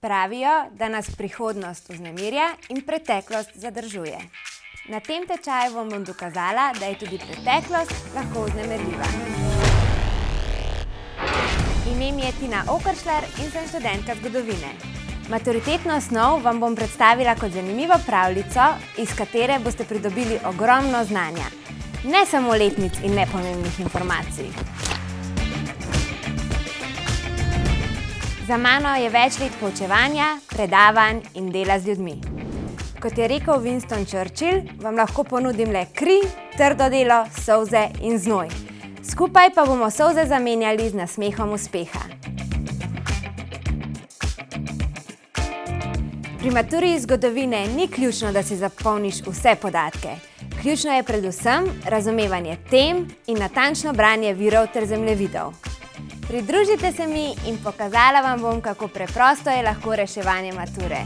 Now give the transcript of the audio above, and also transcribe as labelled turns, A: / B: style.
A: Pravijo, da nas prihodnost vznemirja in preteklost zadržuje. Na tem tečaju vam bom dokazala, da je tudi preteklost lahko vznemirljiva. Ime mi je Tina Okeršler in sem študentka zgodovine. Maturitetno snov vam bom predstavila kot zanimivo pravljico, iz katere boste pridobili ogromno znanja. Ne samo letnic in nepomembnih informacij. Za mano je več let poučevanja, predavanj in dela z ljudmi. Kot je rekel Winston Churchill, vam lahko ponudim le kri, trdo delo, solze in znoj. Skupaj pa bomo solze zamenjali z nasmehom uspeha. Pri maturi iz zgodovine ni ključno, da si zapomniš vse podatke. Ključno je predvsem razumevanje tem in natančno branje virov ter zemljevidov. Pridružite se mi in pokazala vam bom, kako preprosto je lahko reševanje mature.